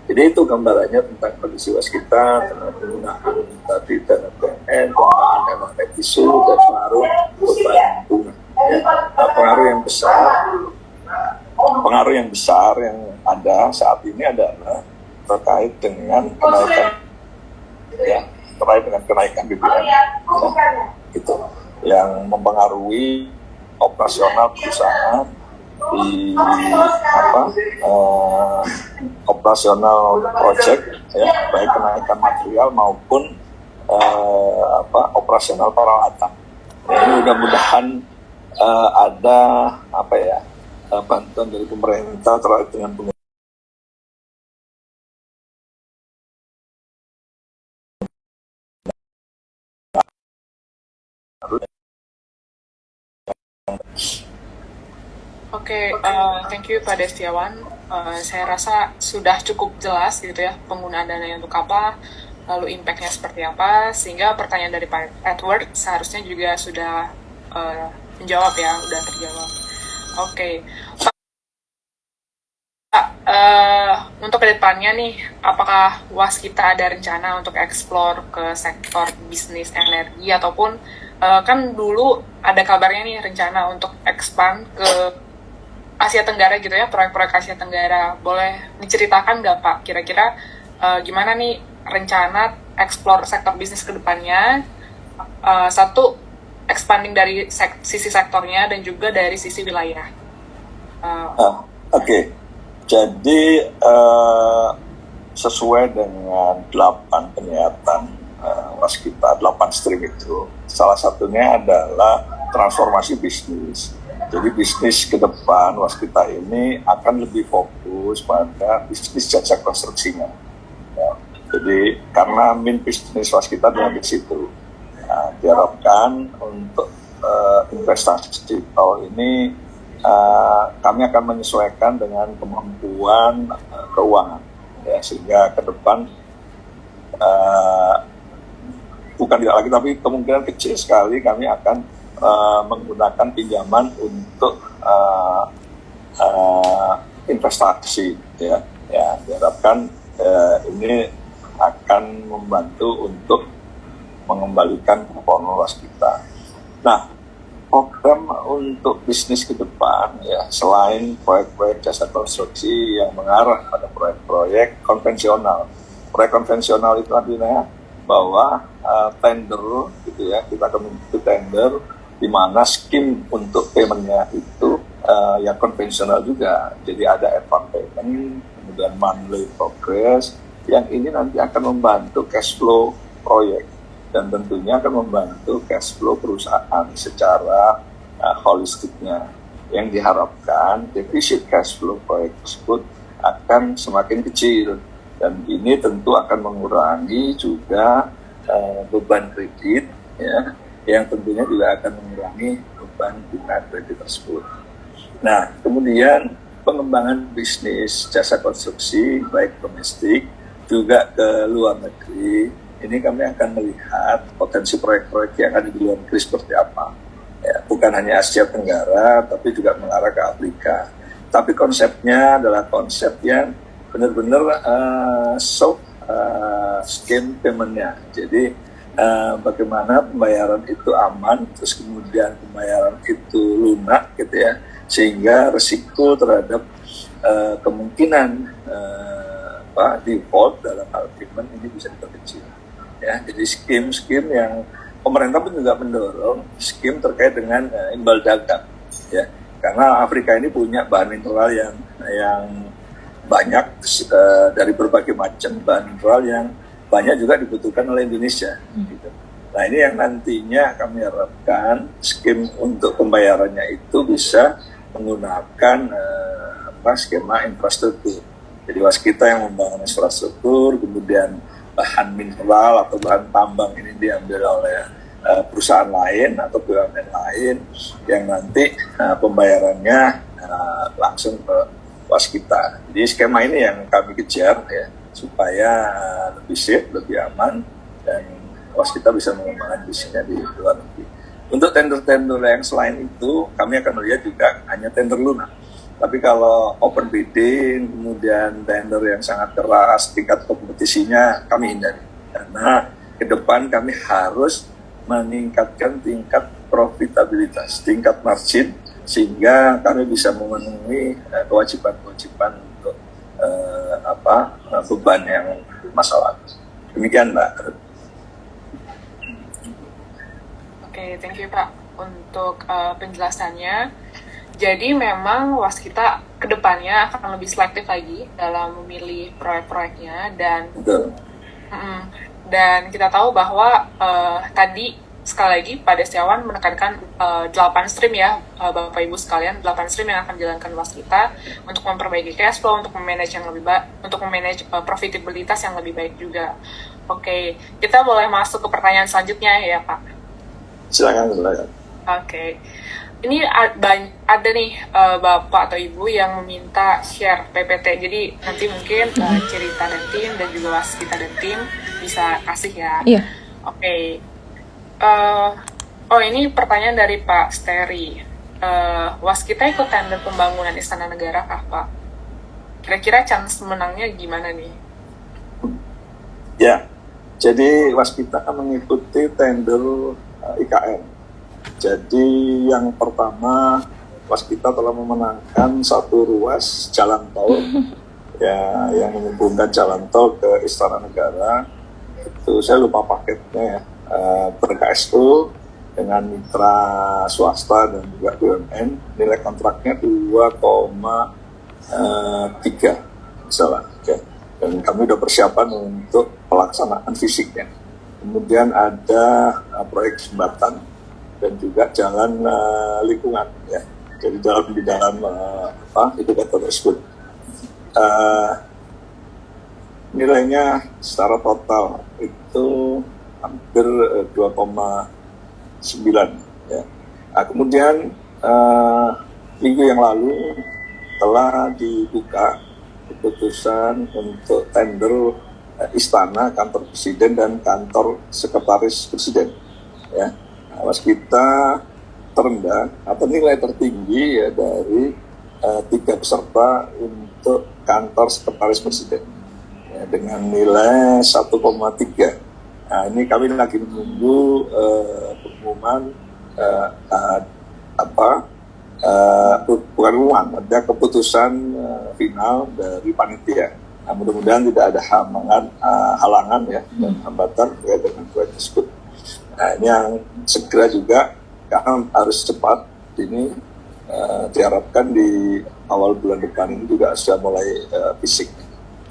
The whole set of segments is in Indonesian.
Jadi itu gambarannya tentang kondisi waskita, tentang penggunaan tadi dana PNN, penggunaan dana revisu, dan pengaruh beban bunga. Ya. Nah, pengaruh yang besar yang ada saat ini adalah terkait dengan kenaikan BBM, ya, itu yang mempengaruhi operasional perusahaan di operasional project, ya, baik kenaikan material maupun operasional peralatan. Ya, ini mudah-mudahan ada bantuan dari pemerintah terkait dengan penggunaan Oke, thank you Pak Destiawan. Saya rasa sudah cukup jelas gitu ya penggunaan dananya untuk apa, lalu impact-nya seperti apa, sehingga pertanyaan dari Pak Edward seharusnya juga sudah menjawab ya, sudah terjawab. Oke, Pak, untuk kedepannya nih, apakah Waskita ada rencana untuk eksplor ke sektor bisnis energi ataupun kan dulu ada kabarnya nih rencana untuk expand ke Asia Tenggara gitu ya, proyek-proyek Asia Tenggara. Boleh diceritakan nggak Pak, kira-kira gimana nih rencana eksplor sektor bisnis ke depannya? Satu, expanding dari sisi sektornya dan juga dari sisi wilayah. Oke. Jadi sesuai dengan 8 penyihatan Waskita, 8 stream itu, salah satunya adalah transformasi bisnis. Jadi bisnis ke depan Waskita ini akan lebih fokus pada bisnis jasa konstruksinya. Ya, jadi karena main bisnis Waskita adalah di situ. Nah, diharapkan untuk investasi tahun ini kami akan menyesuaikan dengan kemampuan keuangan, ya, sehingga ke depan bukan tidak lagi, tapi kemungkinan kecil sekali kami akan menggunakan pinjaman untuk investasi, ya diharapkan ini akan membantu untuk mengembalikan performa kita. Nah, program untuk bisnis ke depan, ya, selain proyek-proyek jasa konstruksi yang mengarah pada proyek-proyek konvensional. Proyek konvensional itu artinya bahwa tender, gitu ya, kita akan mengikuti tender di mana skim untuk paymentnya itu yang konvensional juga. Jadi ada advance payment, kemudian monthly progress, yang ini nanti akan membantu cash flow proyek dan tentunya akan membantu cash flow perusahaan secara holistiknya. Yang diharapkan defisit cash flow proyek tersebut akan semakin kecil, dan ini tentu akan mengurangi juga beban kredit, ya, yang tentunya juga akan mengurangi beban bunga kredit tersebut. Nah, kemudian pengembangan bisnis jasa konstruksi baik domestik juga ke luar negeri, ini kami akan melihat potensi proyek-proyek yang ada di luar negeri seperti apa. Ya, bukan hanya Asia Tenggara, tapi juga mengarah ke Afrika. Tapi konsepnya adalah konsep yang benar-benar scheme payment-nya. Jadi bagaimana pembayaran itu aman, terus kemudian pembayaran itu lunak, gitu ya, sehingga resiko terhadap kemungkinan default dalam hal payment ini bisa diperkecil. Ya, jadi skim yang pemerintah pun juga mendorong skim terkait dengan imbal dagang, ya, karena Afrika ini punya bahan mineral yang banyak dari berbagai macam bahan mineral yang banyak juga dibutuhkan oleh Indonesia. Gitu. Nah, ini yang nantinya kami harapkan skim untuk pembayarannya itu bisa menggunakan skema infrastruktur. Jadi Waskita yang membangun infrastruktur, kemudian bahan mineral atau bahan tambang ini diambil oleh perusahaan lain atau BUMN lain yang nanti pembayarannya langsung ke Waskita. Jadi skema ini yang kami kejar, ya, supaya lebih safe, lebih aman, dan Waskita bisa mengembangkan bisnisnya di luar negeri. Untuk tender-tender yang selain itu, kami akan melihat juga hanya tender lunak. Tapi kalau open bidding, kemudian tender yang sangat keras, tingkat kompetisinya kami hindari. Karena ke depan kami harus meningkatkan tingkat profitabilitas, tingkat margin, sehingga kami bisa memenuhi kewajiban-kewajiban untuk beban yang masalah. Demikian, Mbak. Oke, thank you Pak untuk penjelasannya. Jadi memang Waskita kedepannya akan lebih selektif lagi dalam memilih proyek-proyeknya dan Betul. dan kita tahu bahwa tadi sekali lagi Pak Destiawan menekankan 8 stream ya Bapak Ibu sekalian, 8 stream yang akan dijalankan Waskita untuk memperbaiki cash flow, untuk memanage yang lebih baik, untuk memanage profitabilitas yang lebih baik juga. Oke, kita boleh masuk ke pertanyaan selanjutnya ya Pak. Silakan. Oke. Ini ada nih Bapak atau Ibu yang meminta share PPT. Jadi nanti mungkin Cerita dan tim dan juga Waskita dan tim bisa kasih ya. Iya. Oke. Ini pertanyaan dari Pak Steri. Waskita ikut tender pembangunan Istana Negara kah, Pak? Kira-kira chance menangnya gimana nih? Ya, jadi Waskita mengikuti tender IKN. Jadi yang pertama, Waskita telah memenangkan satu ruas jalan tol ya yang menghubungkan jalan tol ke Istana Negara. Itu saya lupa paketnya ya, ber-KSU dengan mitra swasta dan juga BUMN. Nilai kontraknya 2,3 salah. Okay. Dan kami sudah persiapan untuk pelaksanaan fisiknya. Kemudian ada proyek jembatan dan juga jalan lingkungan ya. Jadi di dalam itu kata tersebut nilainya secara total itu hampir 2,9 ya. Nah, kemudian minggu yang lalu telah dibuka keputusan untuk tender istana, kantor presiden dan kantor sekretaris presiden ya. Waskita terendah atau nilai tertinggi ya dari 3 peserta untuk kantor sekretaris presiden ya, dengan nilai 1,3. Nah, ini kami lagi menunggu pengumuman bukan pengumuman, ada keputusan final dari panitia. Nah, mudah-mudahan tidak ada halangan ya dan hambatan terkait dengan proyek tersebut. Nah, ini yang segera juga karena harus cepat ini diharapkan di awal bulan depan ini juga sudah mulai fisik.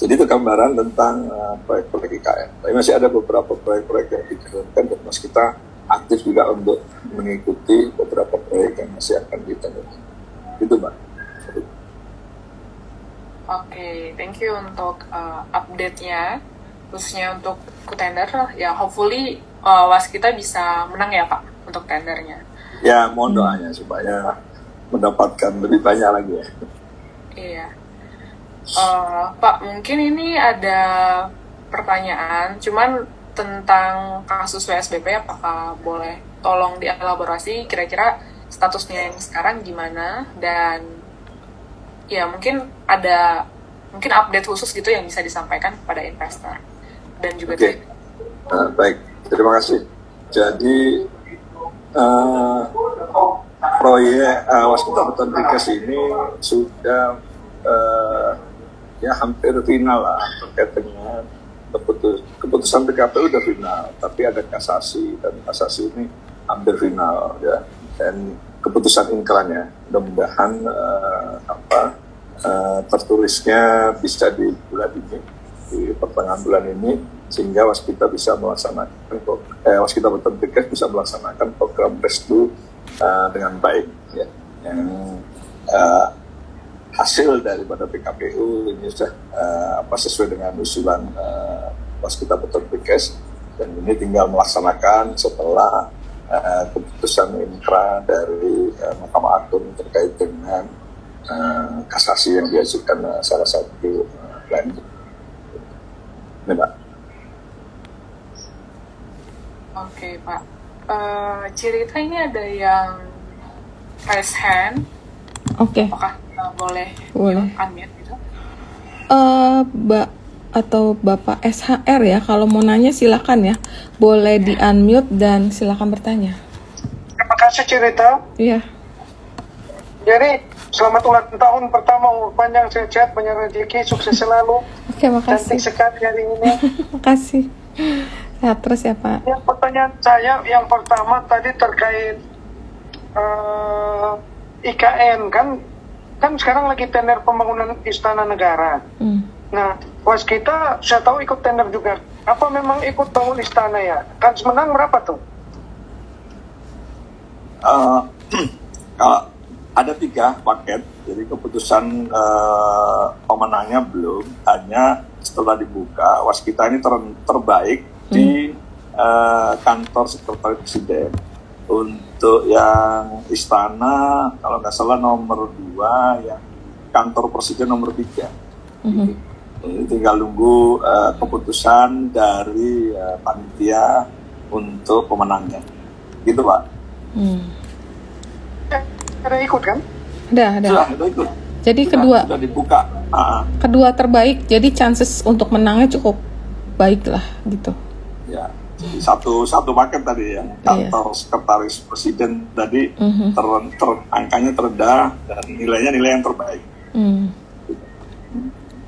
Jadi itu gambaran tentang proyek-proyek IKN. Tapi masih ada beberapa proyek-proyek yang dijalankan dan kita aktif juga untuk mengikuti beberapa proyek yang masih akan ditentukan. Itu Mbak. Oke, thank you untuk update-nya, khususnya untuk tender. Ya, hopefully Waskita bisa menang ya Pak untuk tendernya. Ya, mohon doanya supaya mendapatkan lebih banyak lagi ya. Iya. Pak, mungkin ini ada pertanyaan, cuman tentang kasus WSBP, apakah boleh tolong dielaborasi kira-kira statusnya yang sekarang gimana, dan ya mungkin ada update khusus gitu yang bisa disampaikan kepada investor dan juga baik, terima kasih. Jadi proyek Waskita Beton ini sudah ya hampir final lah terkait dengan keputusan PKPU udah final, tapi ada kasasi dan kasasi ini hampir final ya, dan keputusan inkrannya mudah-mudahan tertulisnya bisa di bulan ini, di pertengahan bulan ini, sehingga Waskita bisa melaksanakan Waskita Beton bisa melaksanakan program restu dengan baik ya. Yang hasil daripada PKPU ini sudah sesuai dengan usulan Waskita Beton dan ini tinggal melaksanakan setelah keputusan inkra dari Mahkamah Agung terkait dengan kasasi yang diajukan salah satu klien. Ini Pak. Oke Pak. Cerita ini ada yang raise hand. Oke. Apakah boleh Boleh. unmute gitu. Mbak atau Bapak SHR ya, kalau mau nanya silakan ya. Boleh di-unmute dan silakan bertanya. Terima kasih Cerita. Iya. Jadi selamat ulang tahun pertama, umur panjang, sehat-sehat, banyak rezeki, sukses selalu. Oke, makasih. Cantik sekali hari ini. Makasih. Sehat terus ya, Pak. Yang pertanyaan saya yang pertama tadi terkait IKN kan sekarang lagi tender pembangunan Istana Negara. Nah, Waskita saya tahu ikut tender juga. Apa memang ikut bangun istana ya? Kan menang berapa tuh? Kalau ada 3 paket, jadi keputusan pemenangnya belum, hanya setelah dibuka, Waskita ini terbaik di kantor sekretaris presiden. Untuk yang istana, kalau nggak salah nomor 2, yang kantor presiden nomor 3. Ini tinggal nunggu keputusan dari panitia untuk pemenangnya. Gitu, Pak. Ada ikut kan? Ada. Sudah ikut. Jadi Sudah dibuka. kedua terbaik, jadi chances untuk menangnya cukup baik lah gitu. Ya, jadi satu paket tadi yang kantor sekretaris presiden tadi angkanya terendah dan nilainya nilai yang terbaik.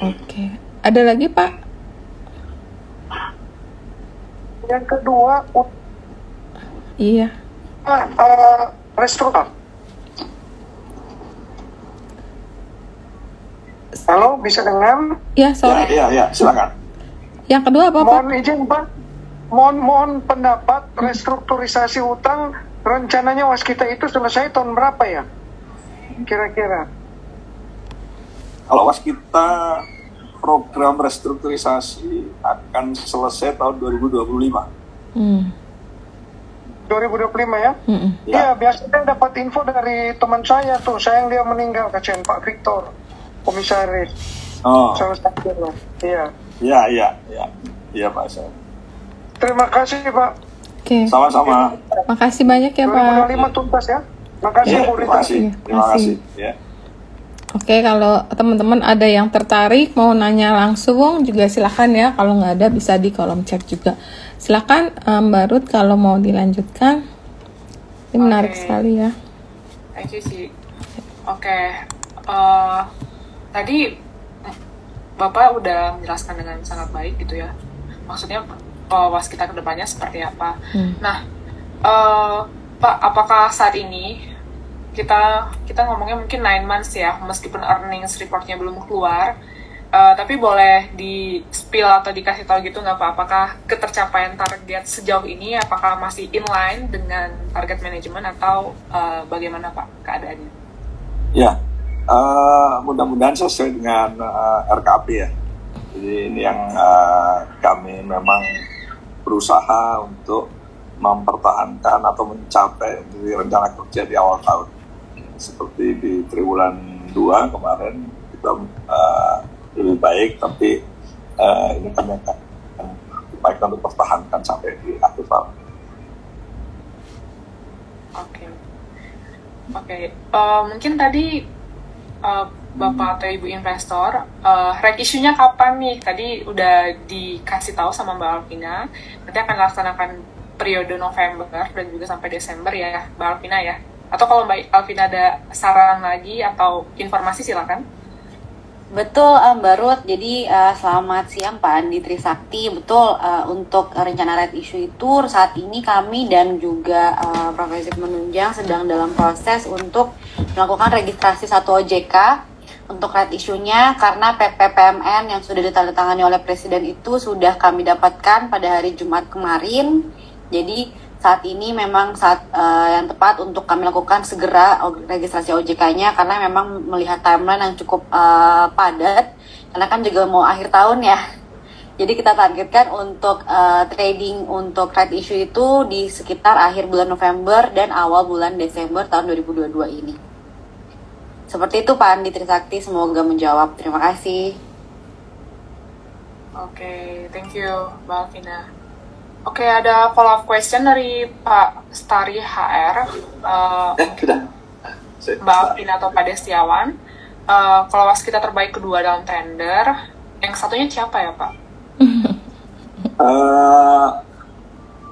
Oke. Ada lagi, Pak? Yang kedua, Iya. restruktur. Halo, bisa dengar? Ya, sorry. Ya, silakan. Yang kedua apa, Pak? Mohon izin, Pak. Mohon pendapat restrukturisasi utang rencananya Waskita itu selesai tahun berapa ya? Kira-kira. Kalau Waskita program restrukturisasi akan selesai tahun 2025. 2025 ya? Iya, biasanya dapat info dari teman saya tuh. Sayang dia meninggal, kasihan Pak Victor, komisaris. Salah satu lah. Iya. Iya, Pak. Terima kasih, Pak. Oke. Sama-sama. Makasih banyak ya, Pak. 2025 tuntas ya. Makasih, Bu Rita. Terima kasih. Ya. Oke, kalau teman-teman ada yang tertarik mau nanya langsung juga silakan ya. Kalau nggak ada bisa di kolom chat juga. Silakan Mbak Ruth kalau mau dilanjutkan. Ini menarik sekali ya. Thank you sih. Oke. Tadi Bapak udah menjelaskan dengan sangat baik gitu ya. Maksudnya Waskita kedepannya seperti apa. Nah, Pak, apakah saat ini kita ngomongnya mungkin 9 months ya, meskipun earnings reportnya belum keluar, tapi boleh di spill atau dikasih tahu gitu nggak Pak, apakah ketercapaian target sejauh ini apakah masih inline dengan target manajemen atau bagaimana Pak keadaannya? Ya, mudah-mudahan sesuai dengan RKP ya. Jadi ini yang kami memang berusaha untuk mempertahankan atau mencapai dari rencana kerja di awal tahun. Seperti di triwulan 2 kemarin kita lebih baik, tapi ini kami akan baik untuk pertahankan sampai di akhir tahun. Oke. Mungkin tadi Bapak atau Ibu investor, reg issue-nya kapan nih? Tadi udah dikasih tahu sama Mbak Alvina, nanti akan dilaksanakan periode November dan juga sampai Desember ya, Mbak Alvina ya. Atau kalau Mbak Alvina ada saran lagi atau informasi silakan. Betul, Mbak Ruth. Jadi selamat siang Pak Andi Trisakti. Betul, untuk rencana red issue itu saat ini kami dan juga Profesor Menunjang sedang dalam proses untuk melakukan registrasi 1 OJK untuk red issue-nya, karena PPPMN yang sudah ditandatangani oleh Presiden itu sudah kami dapatkan pada hari Jumat kemarin. Jadi saat ini memang saat yang tepat untuk kami lakukan segera registrasi OJK-nya, karena memang melihat timeline yang cukup padat, karena kan juga mau akhir tahun ya. Jadi kita targetkan untuk trading untuk red issue itu di sekitar akhir bulan November dan awal bulan Desember tahun 2022 ini. Seperti itu Pak Andi Trisakti, semoga menjawab. Terima kasih. Oke, thank you Mbak Alvina. Oke, ada follow-up question dari Pak Stari HR, Mbak Alvina atau Pak Destiawan. kalau waskita terbaik kedua dalam tender, yang satunya siapa ya Pak?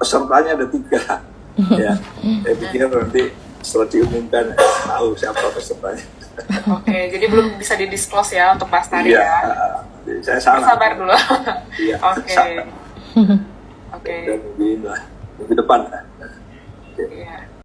Pesertanya ada 3. Ya, saya pikir nanti setelah diumumkan tahu siapa pesertanya. Oke, jadi belum bisa didisclose ya untuk Mas Tari Iya, ya. saya salah. Sabar dulu. Iya, Oke. sabar. Oke. Dan minggu depan. Iya.